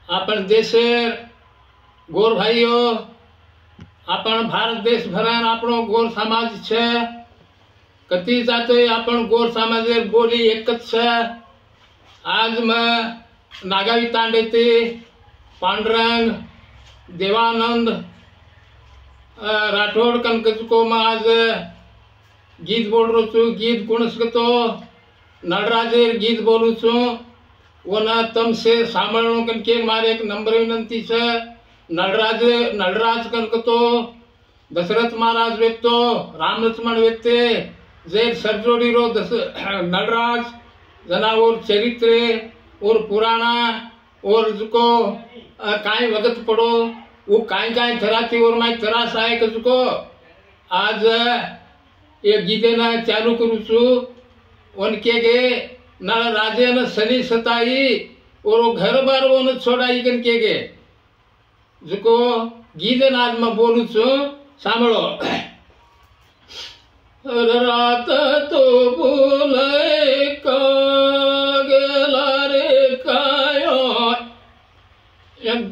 आपण देशेर गोर भाईओ आपण भारत देश भरान आपणो गोर समाज छे कती जाते आपण गोर समाजेर बोली एकच छे। आज मैं नागावी तांडेते पांडुरंग देवानंद राठौड़ कनकचको में आज गीत बोल रो छू। गीत गुणस्कतो नटराजेर गीत बोलू छू। वना तम से सांभळणो कनके मारे एक नम्र विनंती छे। नटराज कनकतो दशरथ महाराज व्यक्तो राम लक्ष्मण व्यक्ते जे सरजोड़ी रो नटराज जना और चरित्र और पुराना और जुको काई वगत पड़ो वो काई काई थराती और माई थरास आए कजुको आज ये गीते ना चालू करू छू। उनके गे नल राजे न सनी सताई और वो घर बार वो न छोड़ाई कनके गे जुको गीते ना आज मैं बोलू छू सांभळो। रात तो बोले कागला रे कायो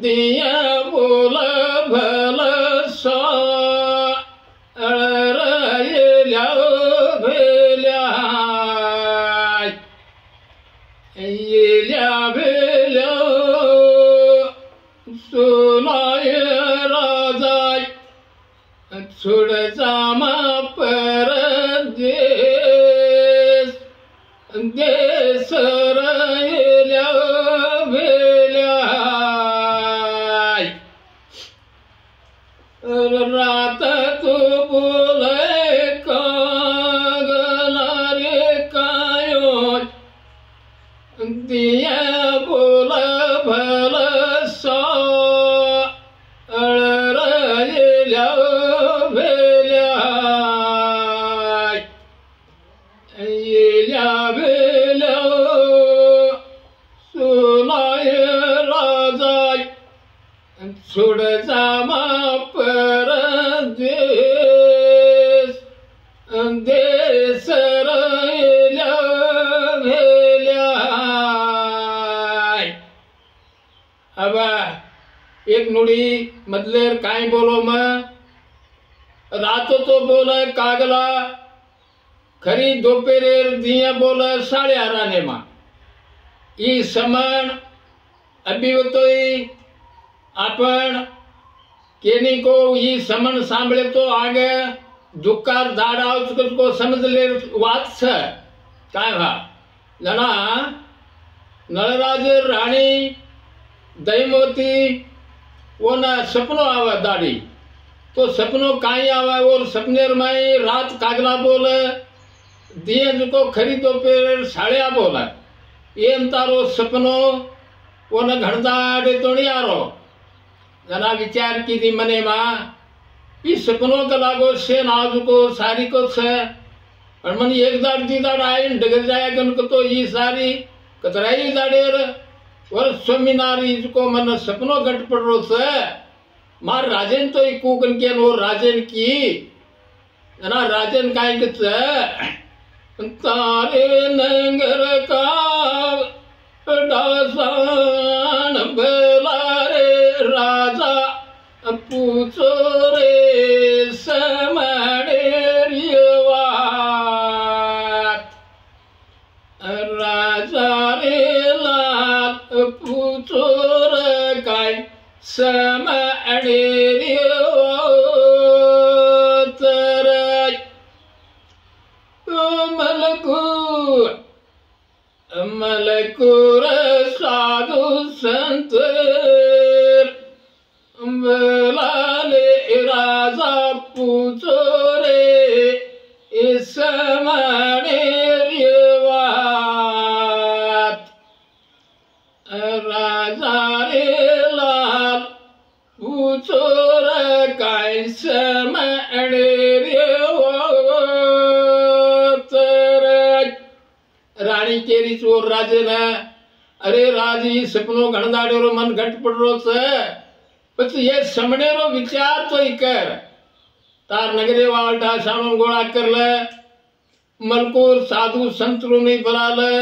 दिया बोल भल सा भेल्या भेल्या सुनाय राजाय छोड़ जामा पर देश देश रहेल्या भेल्या रात तू बोले कागला रे कायो दिया बोल भल सा रहेल्या भेल्या भेल्या सुनाय राजाय छोड़ जामा पर देश देश रहेल्या भेल्या। अब एक नुड़ी मदलेर काई बोलो मैं रातो तो बोले कागला खरी दोपहरेर दिया बोले 11:30 ने मा ई समान अभिवतोई आपण केनी को ई समन सांभळे तो आगे दुकार दाड़ा उसको समझ ले बात छे काय भा जना नळराजे रानी दैमवती वो ना सपनो आवे दाड़ी तो सपनो काई आवे और सपनेर माई रात कागला बोले दिए जुको खरी दोपहर 11:30 बोले एम तारो सपनो वो न घड़दाड़े तो नहीं आरो जना विचार की थी मने मां ई सपनों का लागो से नाज को सारी को छे और मन एक दाड़ दी दाड़ आए डगर जाया गन को तो ई सारी कतराई दाड़ेर और स्वामीनारी को मन सपनो घट पड़ रो छे मार राजन तो ई कुकन के नो राजन की जना राजन काई के छे तारे नंगर का डासान बेला रे राजा पूछो रे समड़े रिवात राजा रे लाल पूछो रे काई समड़े रिवात मलकुर साधु संत बोलाले राजा पूछो रे इस मने रिवात राजा रे लाल पूछो रे कैसे मने रिवात रानी केरी चोर राजे ने अरे राजी सपनो घणदाड़ेरो मन घट पड़ रो छे પછી ये समणेरो विचार तो ही कर तार नगरे वालटा सामन गोळा कर ले मलकुर साधु संतरू नहीं बना ले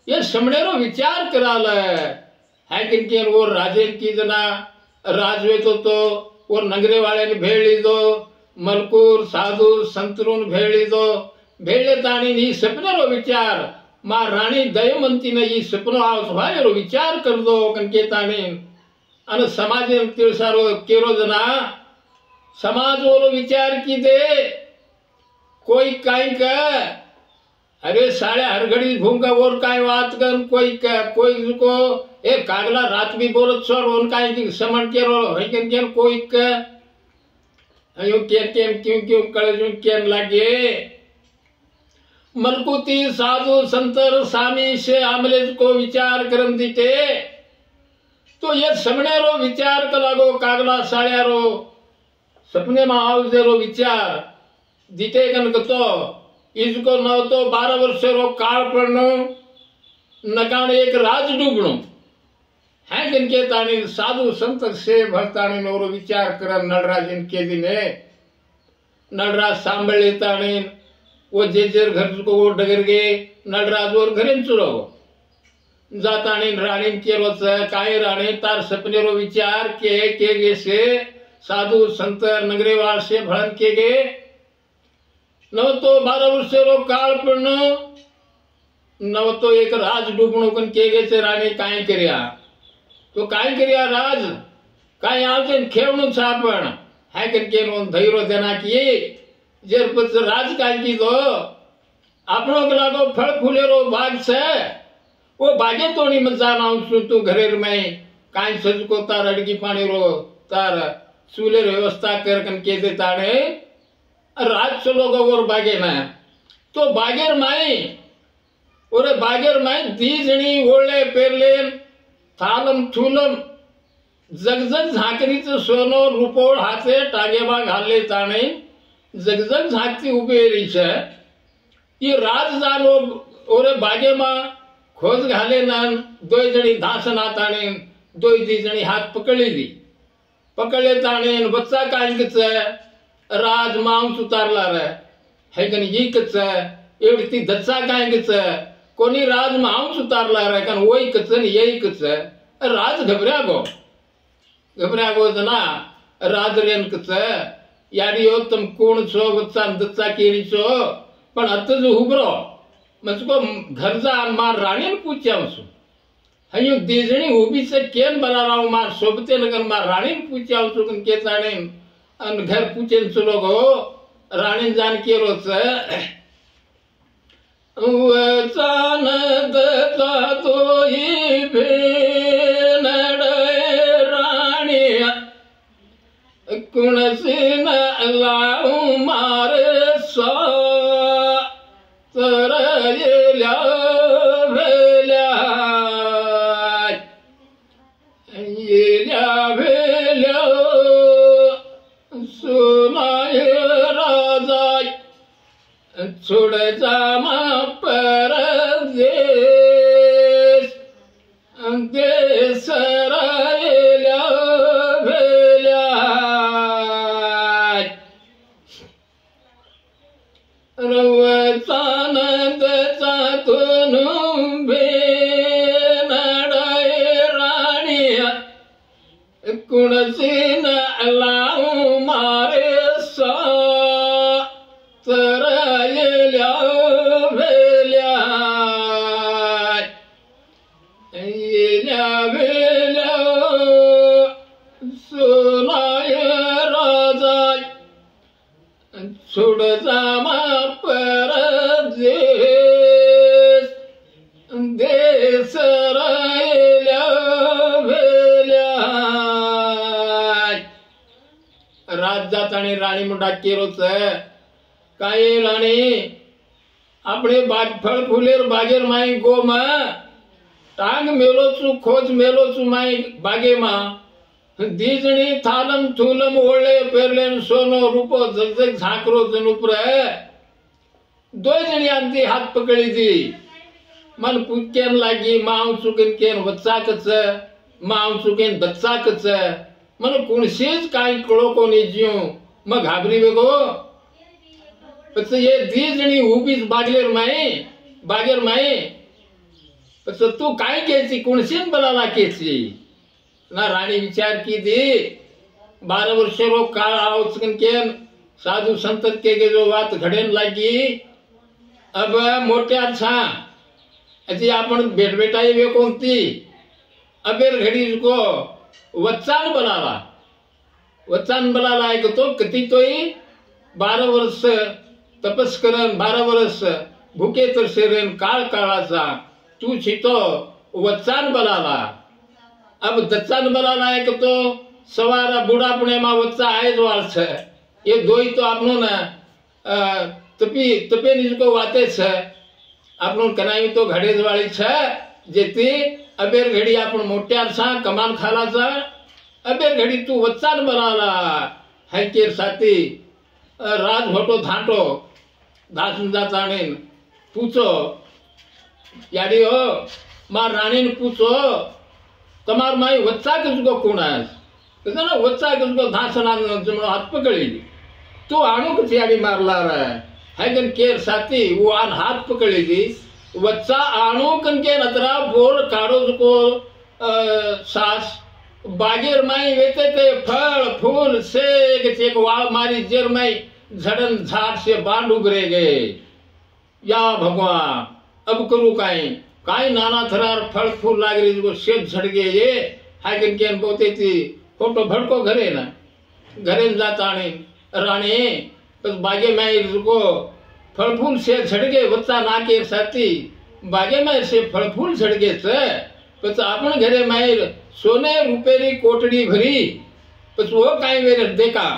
ये समणेरो विचार करा ले है किनके वो राजे की जना राजवेतो तो वो नगरे वाले ने भेड़ ली दो मलकूर साधु संतरून भेड़ ली दो भेड़े ताणी नी सपने रो विचार मां रानी दयमंती ने ये सपनो आवस भाई रो विचार कर दो कनके ताणी अन समाज तिळसारो केरो जना समाज वो विचार की दे कोई काई का अरे साढ़े हर घड़ी घूम का और काय बात कर कोई को ए कागला रात भी बोलत सर उनका की समण के रो है के कोई का अयो के क्यों क्यों कळजू केन लागे मलकुती साधु संतर सामी से आमले को विचार करम दीते तो ये समणे रो विचार का लागो कागला साळ्या रो सपने में आवजे रो विचार दीते कन तो इसको न तो 12 वर्ष रो काल पड़नो नकान एक राज डूबणो है जिनके तानी साधु संत से भक्तानी नो विचार कर नटराज इनके दिने नटराज सांभळ लेतानी वो जेजर घर को वो डगर गए नटराज और घरेन चुरो जातानी रानी के रोज काय रानी तार सपने रो विचार के गे से साधु संत नगरेवाल से भड़न के गए न तो 12 वर्ष रो काल पण न तो एक राज डूबणो कन के गे से रानी काय कर्या तो काय कर्या राज काय आवते खेवणो छापण है कन के नो धैर्य देना की जेर पछ राज काय की दो आपनो के लागो फल फूले रो बाग से वो बागे तोड़ी मजा नाउ तू घरेर में काय सज को तार अड़की पानी रो तार चूल्हे व्यवस्था कर कन के दे ताड़े राज चलो और बागे में तो बागेर माई और बागेर माई दी जणी ओले पेरले थालम थूलम जगजग झाकरीच सोनो रुपोळ हाथे टागेबा घालले ताणे जगजग झाकती उभे रही छे ये राज जानो ओरे बागे मा खोज घाले नान दो जणी धासन आताणे दो दी जणी हाथ पकड़ी दी पकड़े ताणे बच्चा कांगच राज मांस उतारला रे है कन यीकच एवढी ती दच्चा कांगच कोणी राज मांस उतारला रे कन वही कच यहीकच राज घबरा गो जना राज रेन कच याडी हो तुम कोण छो बच्चा दच्चा केरी छो पण अतज उबरो मुझको घर जा मार रानी पूछ्या हूं हयो देजणी उभी से केन बना रहा हूं मार सोबते नगर मार रानी पूछ्या हूं कन के ताणे अन घर पूछे चलो गो रानी जान के रोच वचन दता तो ही भेनड रानी कुणसी न लाऊ मारे सो तरयल्या भेल्या येल्या भेल्या सुनाय राजा छोड़जा मा परदेश देश रायल्या भेल्या रवचानंद चातून भेनडाय राणिया कुणसी न लाऊ मारे सा तरयल्या भेल्या येल्या भेल्या सुनाय राजा छोड़जा मा परदेश देश रायल्या भेल्या राज जातानी राणी मुंडा केरोच काय राणी अपने बाग फल फुलेर बागेर माई गो मा टांग मेलो चू खोज मेलो चू माई बागे मा दीजणी थालम थूलम ओले पेरले सोनो रूपो जगजग झाकरो जनुपर दो जणी आंती हाथ पकड़ी दी मन पूछकेन लागी माऊ चुकेन केन बच्चाकच माऊ चुकेन बच्चाकच मन कुणसेच काय कळो कोनी जियो मग घाबरी वेगो પછી એ દી જણી ઊભી બાગેર માઈ तो तू काय केसी कुणसीन बलाला केसी ना राणी विचार की दी 12 वर्ष रो काळ आओच केन साधु संत के जो बात घड़ेन लागी अब मोटे छा अजी आपण भेट भेटाई वे कोणती अबेर घड़ी को वच्चान बनाला है तो कती तोई 12 वर्ष तपस करन 12 वर्ष भूके तरसेरन काळ काळाचा तू छितो वच्चान बनाला अब दच्चान बनाला है तो सवारा बुढ़ापणे में वच्चा आए जो वाल छे ये दोई तो आपनो ना तपे निजको वाते छे आपनो कनाई तो घड़ेज वाली छे जेती अबेर घड़ी आपण मोट्यार छा कमान खाला छा अबेर घड़ी तू वच्चान बनाला है केर साथी राज होटो धांटो दासन जाताणीन पूछो याडी हो मार राणी ने पूछो तमार माई वच्चा किसको कोणास कहता ना वच्चा किसको धासना जमणो हाथ पकड़ी तू आणो कुछ याडी मारला रहा है कन केर साथी वो आन हाथ पकड़ी दी वच्चा आणो कन के नतरा बोर काड़ो को सास बागेर माई वेते ते फल फूल से एक वाल मारी जेर माई झड़न झाड़ से बांध उगरे गए या भगवान अब करू काई नाना थरार फल फूल लाग रही को शेप झड़ गए ये हाय कन के बोते थी फोटो भड़को घरे ना घरे जाता रानी बस बागे में को फल फूल से झड़ गए बच्चा ना के साथी बागे में से फल फूल झड़ गए से बस अपन घरे में सोने रुपेरी कोटड़ी भरी बस वो काई मेरे देखा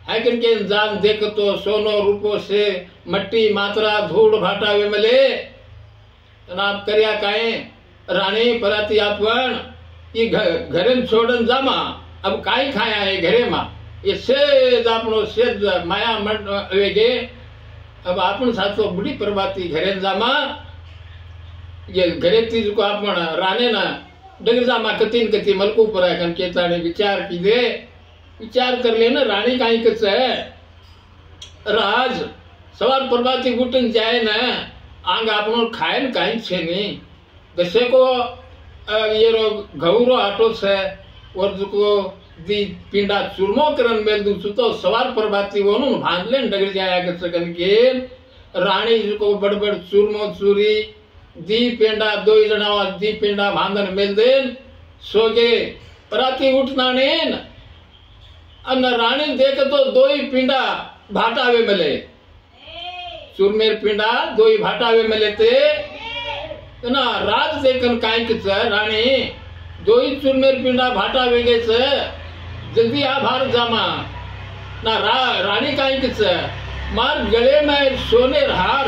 है के जान देख तो सोनो रूपो से मट्टी मात्रा धूल भाटा वे मिले आप करया काई रानी पराती आपन ये घरे छोड़न जामा अब काई खाया है घरे मा ये सेज आपनो सेज माया मन वेगे अब आपन साथो बुढ़ी प्रभाती घरे जामा ये घरे तीज को आपन राने ना डगर जामा कतीन कती मलकू पर है कन केताने विचार की दे विचार कर लेना रानी काई कच है राज सवार प्रभाती उठन जाए ना आंग आपनो खायन काई छे नहीं दसे को ये रो घऊरो आटो से और को दी पिंडा चूरमो करन मेल दू तो सवार प्रभाती वो नु भांज लेन डगर जाया के सकन के रानी को बड़बड़ चूरमो चूरी दी पिंडा दो जना दी पिंडा भांदन मेल देन सोगे पराती उठना नेन अन रानी देख तो दो ही पिंडा भाटावे मिले चूरमेर पिंडा दो ही भाटावे मिले ते ना राज देखन काई के रानी दो ही चूरमेर पिंडा भाटावे गए से जल्दी आ भार जामा ना रानी काई किच मार गळे में सोने हार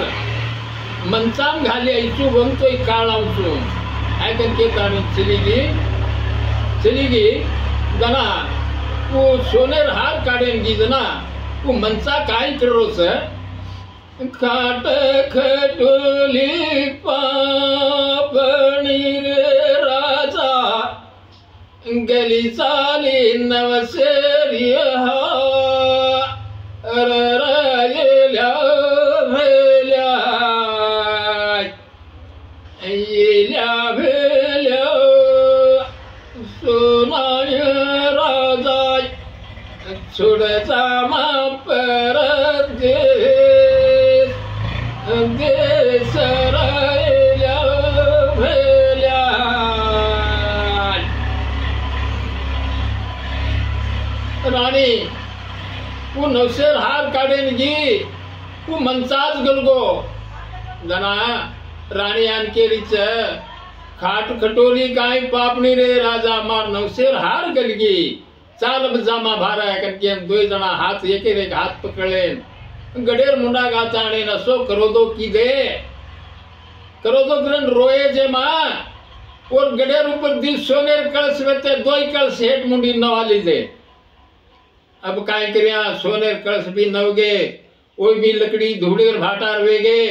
मंचाम घाले ऐचू बनतो काळावचू ऐकन के ताणी चली गई जना वो सोने हार काढेन गी जना वो मंचा काय करो से खाट खटोली पापणी रे राजा गली चाली नवसेरिया रायल्या भेल्या येल्या भेल्या सोनाय राजाय छोडचा मापर दे रायल्या भेल्या राणी तू नवसेर हार काढेन गी तू मनसाच गलगो जना राणी आणकेरीच खाट खटोली काय पापणी रे राजा मार नवसेर हार गलगी चाल जामा भारा कनके दो जना हाथ एक हाथ पकड़े गडेर मुंडा गाता आने नसो करो दो की दे करो दो ग्रन रोए जे मां और गडेर ऊपर दी सोनेर कलश रहते दो ही कलश हेठ मुंडी नवाली दे अब काय करिया सोनेर कलश भी नवगे ओई भी लकड़ी धूड़ेर भाटार वेगे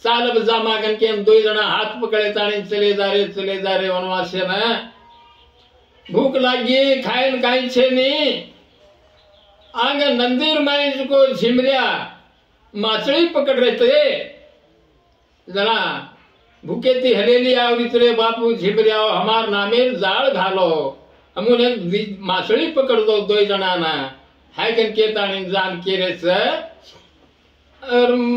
चालब जामा कन के दो जना हाथ पकड़े ताने चले जा रे वनवासे ना भूख लागी खायन काई छे नी आगे नंदीर माई को झिमरिया माछड़ी पकड़ रहे थे जना भूखे ती हलेली आवरीच रे बापू झिमऱ्याव हमार नामेर जाळ घालो हमून एक मासळी पकडतो 2 जणांना हाय कन केताणी जाण केरेच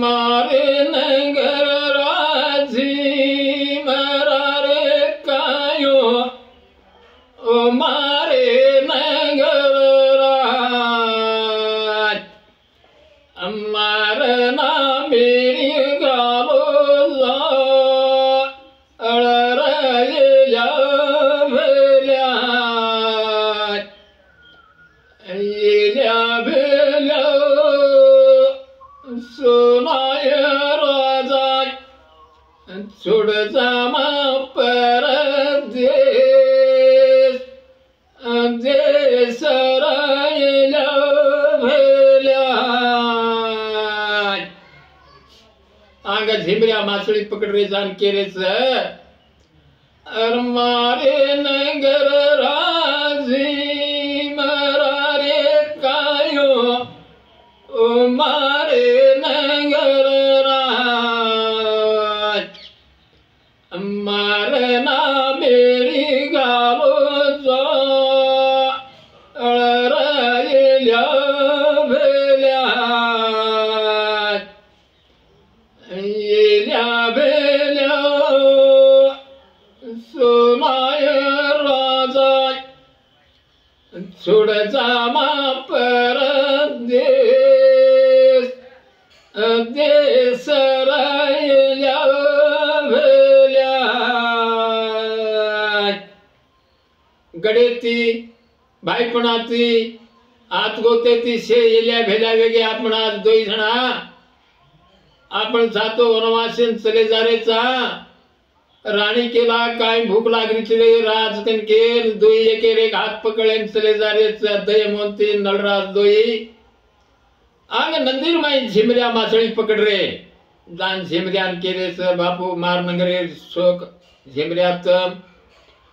मारे नगर राजी मरारे कायो ओ मारे नगर राज अमार ना मेरी गालो सोडचा परदेश देश राहिला भल्या अंग झिमऱ्या मासळी पकड रे जाण केरेच मारे नगर राजी मरारे कायो ओ मारे नगर मारना मेरी गालो राहिल्या भेल्या येल्या भेल्या सोनाय राजा सोडचा परदेश देश राहिल्या गडेती बायपणाती आत गोतेती शे येल्या भेल्या वेगे आपण आज 2 जणा आपण जातो वनवासेन चले जारेचा राणी केला काय भूक लागली रे राज कनके 2 एकेर एक हात पकडेन चले जारेचा दय मोंती नळराज 2 अंग नंदीर माई झिमऱ्या मासळी पकड रे जान झिमऱ्यान केरेच बापू मार नगरे शोक झिमऱ्यात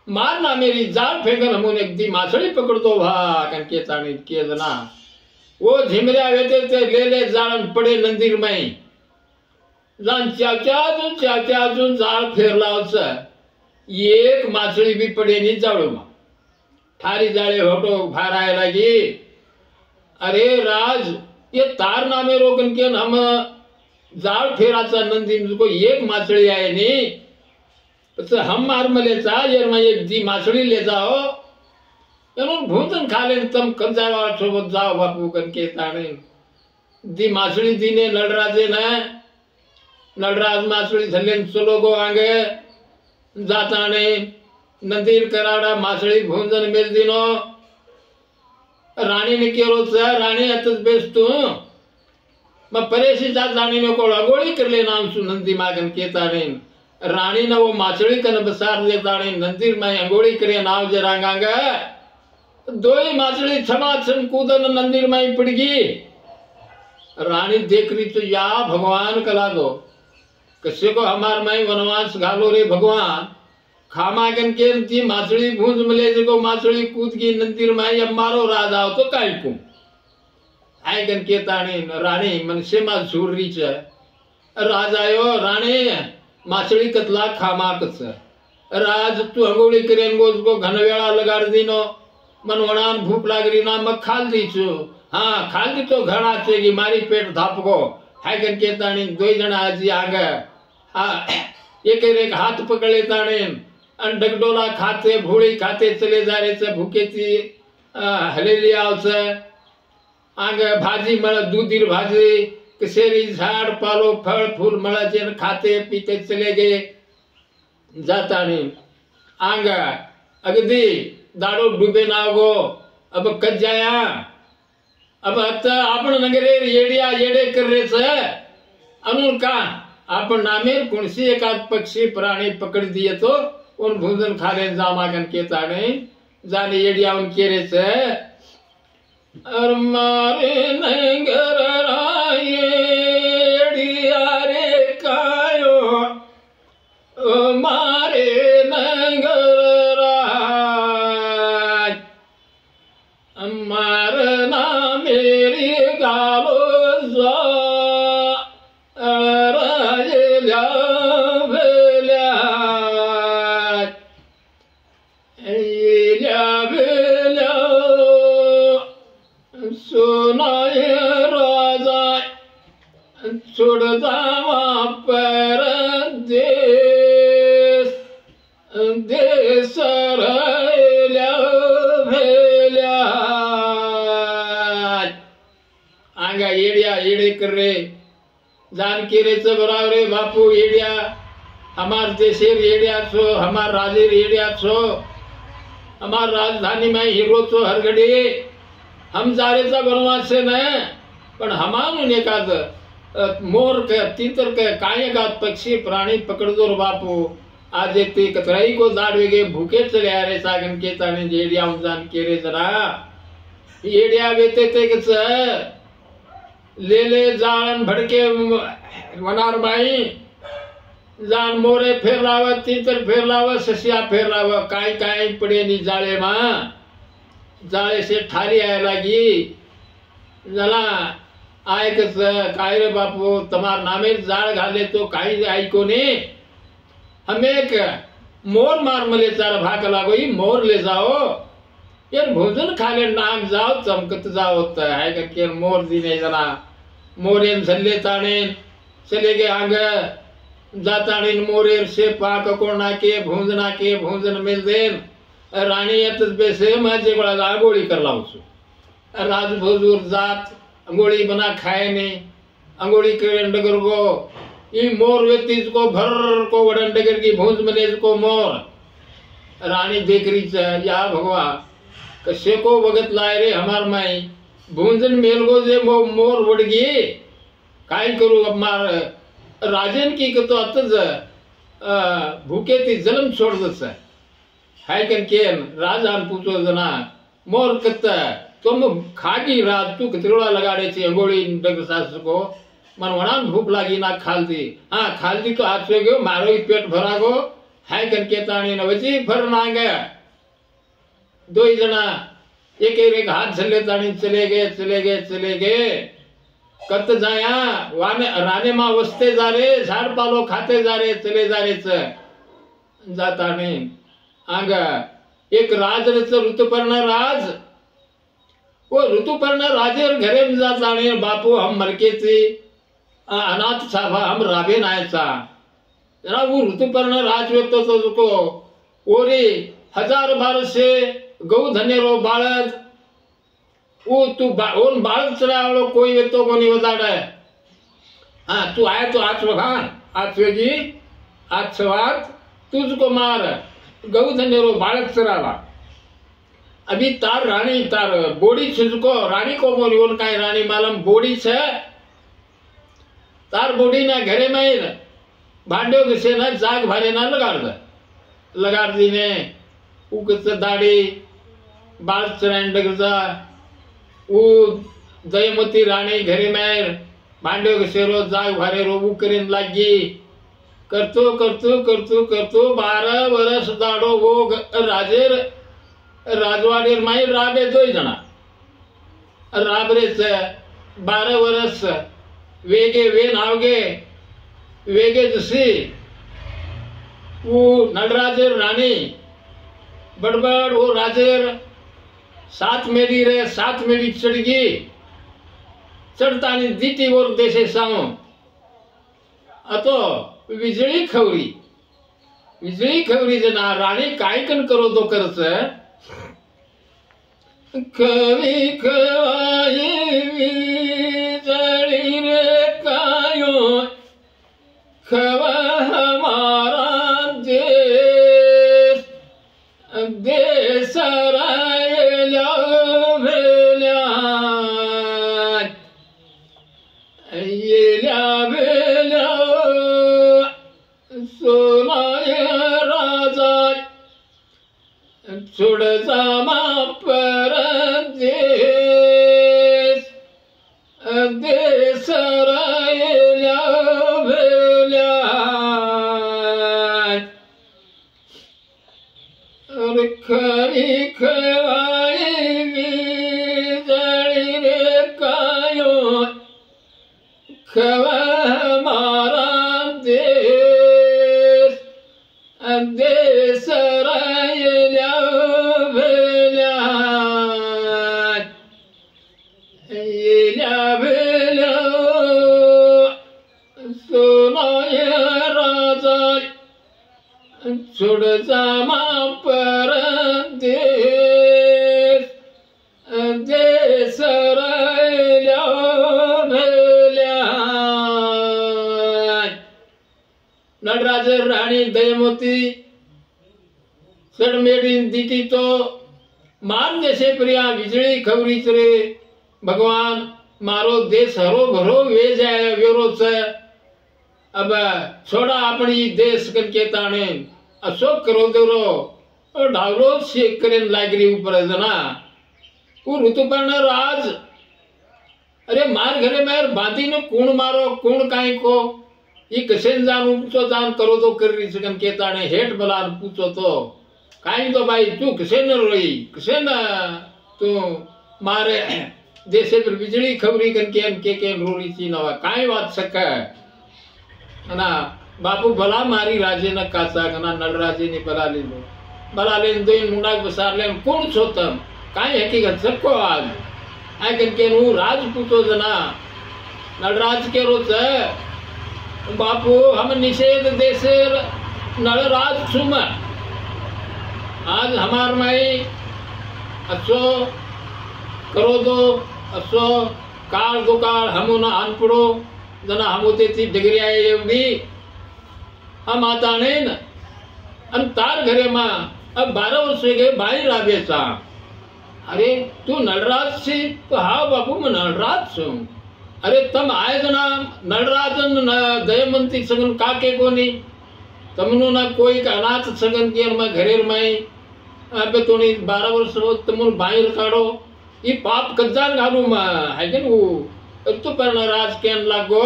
मार ना मेरी जाल फेंकन हमून एक दी मासळी पकडतो भा कन के चाणी के जना वो झिमऱ्या वेते ते लेले जाळन पडे नंदीर माई जान चाचाजून जाळ फेरलावच एक मासळी बी पडे नी जाळू मा थारी जाळे होटो भाराय लागी अरे राज ये तार नामे रोकन के हम जाळ फेराचा नंदी मुझको एक मासळी आहे नी तो हम मार मलेचा ये मैं एक दी मासड़ी ले जाओ एनों भूतन खा ले तम कब जावा सोबत जाओ बापू कन के ताणे दी मासड़ी दीने नळराजे न नळराज मासड़ी झलेन चलो गो आगे जाताणे नंदीर कराडा मासड़ी भूंजन मेल दिनो राणी ने केरो राणी अतच बेस्तू म परेशी जा जाणी ने को अगोळी करले नाम सु नंदी मागन के ताणे राणी न वो मासड़ी कन बसार दे ताणे नंदीर में अंगोड़ी करे नाव जे रांगांग 2 मासड़ी छमाछन कूदन नंदीर में पड़गी रानी देख रही तो या भगवान कला दो कसे को हमार में वनवास घालो रे भगवान खामा कन के ती मासड़ी भूंज मले जो मासड़ी कूद की नंदीर में अब मारो राज आओ तो काई को आय कन के ताणे रानी मनसे मा झूर रही छ राज आयो राणी मासड़ी कतला खामाकच राज तू अंगोड़ी करेन गोज को घनवेळा लगाड दिनो मनवणान भूख लागरी ना मग खाल दीचो हाँ खाल दी तो घणा चेगी मारी पेट धापको हाय कन के ताणी 2 जणा आजी आग हाँ एक हाथ पकड़े ताणे अन डगडोला खाते भोळी खाते चले जा रे से भूखे ती हलेली आवस आग भाजी मळ दूधीर भाजी कसेरी झाड़ पालो फल फूल मळाचे खाते पीते चले गए जातानी आंग अगदी दाड़ो डूबे ना गो अब कज जाया अब आता आपण नगरे येडिया येडे कर रे से अनुन का आपण नामेर कोणसी एकाद पक्षी प्राणी पकड़ दिए तो उन भूजन खाले जामागन के ताणे जाने येडिया उन केरे से और मारे नगर मारे नगर राज मारना मेरी गालो राजल्या भेल्या सोड जावा परदेश देश राहिल्या भेल्या आंगा येड्या येडे कर रे जानकीरेच बराव रे बापू येड्या हमार देशेर येड्या छो हमार राजेर येड्या छो हमार राजधानी में हीरो छो हर घड़ी हम जारेचा बनवास से न पण हमारून एकाद मोर के तीतर के कायेगात पक्षी प्राणी पकड़ दो बापू आज ते कतराई को दाड़वे गे भूखे चले आ रे सागन के ताने येड्या जान के रे जरा येड्या बेते ते कच ले जान भड़के वनार बाई जान मोरे फेर लाव तीतर फेर लाव ससिया फेर लाव काय काय पड़े नी जाळे मा जाळे से ठारी आय लागी जला आय कस काय रे बापू तमार नामे जाळ घाले तो काही ऐको ने हम एक मोर मार मले चार भाग लागोई मोर ले जाओ यार भोजन खाले नाम जाओ चमकत जाओ है करके मोर दिने जना मोरेन झल्ले ताणे चले गए आंग जाताणे मोरेर से पाक कोणा के भूंजन मिल देन रानी यत बेसे मजे बड़ा आगोड़ी कर लाऊसु राज भोजूर जात अंगोड़ी बना खाए ने अंगोड़ी के डगर गो ई मोर व्यतीज को भर को वडन डगर की भूंज मलेज को मोर रानी देखरी या भगवा कसे को वगत लाए रे हमार माई भूंजन मेल गो जे मोर वडगी काय करू अब मार राजन की तो अतज भूखे ती जलम छोड़ दस है केन राजान पूछो जना मोर कत तुम खागी राज तू कतिरोड़ा लगाड़े छे अंगोड़ी डगर सास को मन वणान भूख लागी ना खालती हाँ खालती तो हाथ से गयो मारो ही पेट भरा गो है के ताणी न वची भर मांगे दो ही जना एक हाथ झले ताणी चले गए कत जाया वाने राने मा वसते जा रे झाड़ पालो खाते जा रे चले जा रे जाता नहीं आंग एक राज ऋतुपर्ण राज वो ऋतुपर्ण राजेर घरे में जाता नहीं बापू हम मरके थी अनाथ साभा हम राबे नायचा जरा वो ऋतुपर्ण राज व्यक्तो तो उसको ओरे 1000 बार से गौ धन्य रो बाळद वो तू ओन बाळद चढ़ावलो कोई व्यक्तो को नहीं बताड़ा है हाँ तू आया तो आज वखान आज वेगी आज सवात तुझको मार गौ धन्य रो बाळद चढ़ावा अभी तार रानी तार बोड़ी छुझको रानी को बोली ओन काय रानी मालम बोड़ी छे तार बोड़ी ना घरे में भांडो से ना जाग भारे ना लगाड़ दी ने उगत दाढ़ी बाल चरण डगजा वो जयमती रानी घरे में भांडो से रो जाग भारे रो वो करेन लागी करतो 12 वर्ष दाड़ो वो राजेर राजवाड़ेर माई राबे दो जना राबरे से 12 वर्ष वेगे वे नावगे वेगे जसी वो नडराजेर रानी बड़बड़ वो राजेर 7 मेरी चढ़गी चढ़ता नहीं दीती और देशे सामो अतो विजळी खवरी जना राणी काय कन करो दो करच कवी खवाई विजळी रे कायो खवा हमारा देश देश रायल्या भेल्या येल्या भेल्या सोनाय राजा सोड जामा परदेश छोड़ जामा परदेश देश राहिल्या भल्या. नटराज राणी दयमती सडमेडी दीटी तो मान जैसे प्रिया वीजળી खवरी रे भगवान मारो देश हरो भरो वे जाए वेरो से. अब छोड़ा अपनी देश करके ताने अशोक करो देरो और ढावरो से करें लागरी ऊपर जना वो ऋतुपर्ण राज. अरे मार घरे मार बांधी ने कूण मारो कूण काई को ये कसेन जान पूछो जान करो तो कर रही सकन के ताने हेठ बलान पूछो तो काई तो भाई तू कसेन रोई कसेन तू मारे देशे पर बिजली खबरी करके के रोरी ची नवा काई बात सके ना बापू भला मारी राजे न काचा ना नलराजे ने भला ले दो मुंडा बसार ले कौन छोतम काई हकीकत सबको आज आई करके नु राज पूछो जना नलराज के रोज बापू हम निषेध देशे नलराज सुम आज हमार माई अच्छो करो दो अच्छो काल दो काल हम ना आन पड़ो जना हम होते थी डिग्री आए एवढी हम आता नहीं न अन तार घरे मा अब 12 वर्ष गए भाई राबेचा. अरे तू नलराज से तो हाँ बापू मैं नलराज छू. अरे तम आए जना नलराजन दयमंती सगन काके कोनी तमनो ना कोई अनाथ सगन के में घरेर माई अबे तो नहीं 12 वर्ष हो तुम बाहर काढ़ो ये पाप कज्जान घालू मा है कि वो तो पर राज केन लागो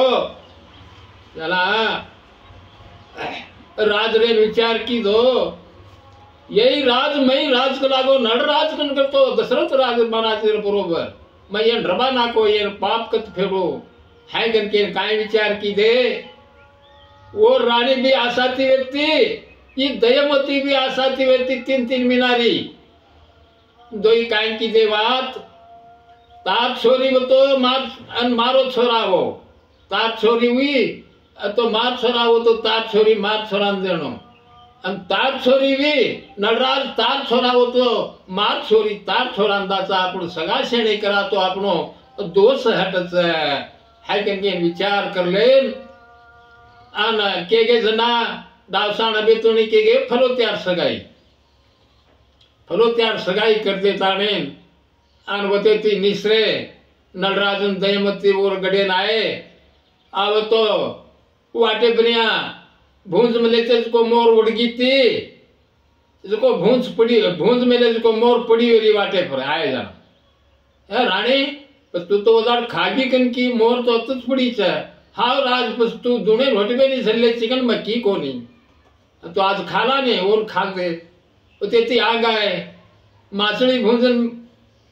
चला राज रे विचार की दो यही राज मई राज को लागो नलराज कन करतो दशरथ राज बना बरोबर मैं ये रबा ना को ये पाप कत फेरो है गन के काय विचार की दे. वो रानी भी आसाती व्यक्ति ये दयमती भी आसाती व्यक्ति 3-3 मीनारी दो ही काय की दे बात. तार छोरी वो तो मारो छोरा हो तार छोरी हुई तो मार छोरा हो तो तार छोरी मार छोरा देनो अन तार छोरी भी नलराज तार छोरा हो तो मार छोरी तार छोरा अंदाचा आपण सगा शेणे करा तो आपनो दोष हटच है करके विचार कर ले. आन के जना दावसाण बेतोनी के फलो त्यार सगाई कर देता ने आन वते ती निसरे नलराजन दयमती और गडेन आए आव तो वाटे बनिया भूंज में लेते को मोर उड़गी थी जिसको भूंज में ले जिसको मोर पड़ी हुई वाटे पर आए जा. रानी तू तो उदार खागी कन की मोर तो तुझ पड़ी छ हाँ राज बस तू दुने रोटी में नहीं सल्ले चिकन मक्की को नहीं तो आज खाला नहीं और खा दे तेती आ गए माछड़ी भूंजन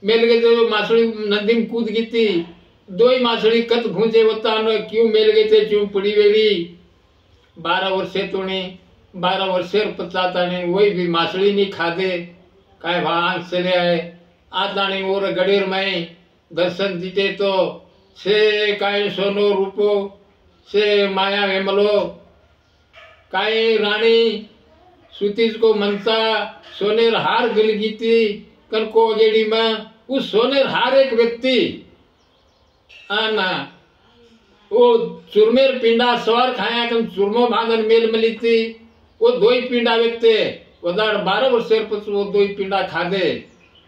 मेल गए थे माछड़ी नदी में कूद गई थी 2 ही माछड़ी कत भूंजे होता क्यों मेल गए थे क्यों पड़ी वेरी 12 वर्षे तो नहीं 12 वर्षे पचाता नहीं वही भी माछड़ी नहीं खा दे काय भाग चले आए आता नहीं और गडेर में दर्शन दीते तो से काय सोनो रूपो से माया वेमलो काय रानी सुतीज को मनसा सोनेर हार गलगी थी कनको अगेड़ी में उस सोनेर हार एक व्यक्ति आना वो चुरमेर पिंडा सवार खाया कन चुरमो भागन मेल मिली थी वो 2 ही पिंडा व्यक्ति वदाड़ 12 वर्ष पछ वो 2 ही पिंडा खा दे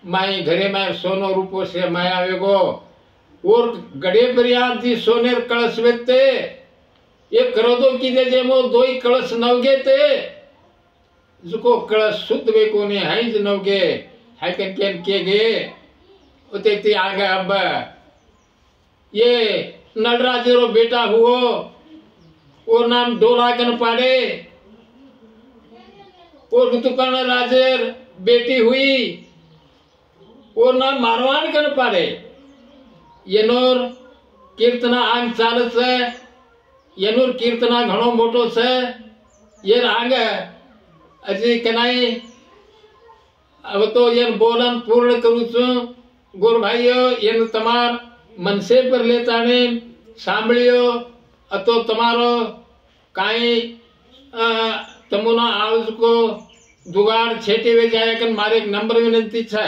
माई घरे में सोनो रूपो से माया वेगो और गड़े परियार थी सोनेर कलश व्यक्ति ये करो दो की दे जे मो 2 ही कलश नवगे थे जिसको कलश शुद्ध वे को ने है ज नवगे है के गए उते ती आगे अब ये नलराजेरो बेटा हुओ वो नाम डोलाकन पाड़े वो ऋतुपर्ण राजेर बेटी हुई वो नाम मारवान कन पाड़े येनोर कीर्तना आंग चालत है येनोर कीर्तना घणो मोटो है ये आंग अजी कनाई अब तो ये बोलन पूर्ण करू छू गोर भाईओ ये तमार मनसे पर लेता ने सांभळियो अतो तमारो काई तमुना आवाज को જુગાડ છેટી વેચાય કે મારે એક નમ્ર વિનંતી છે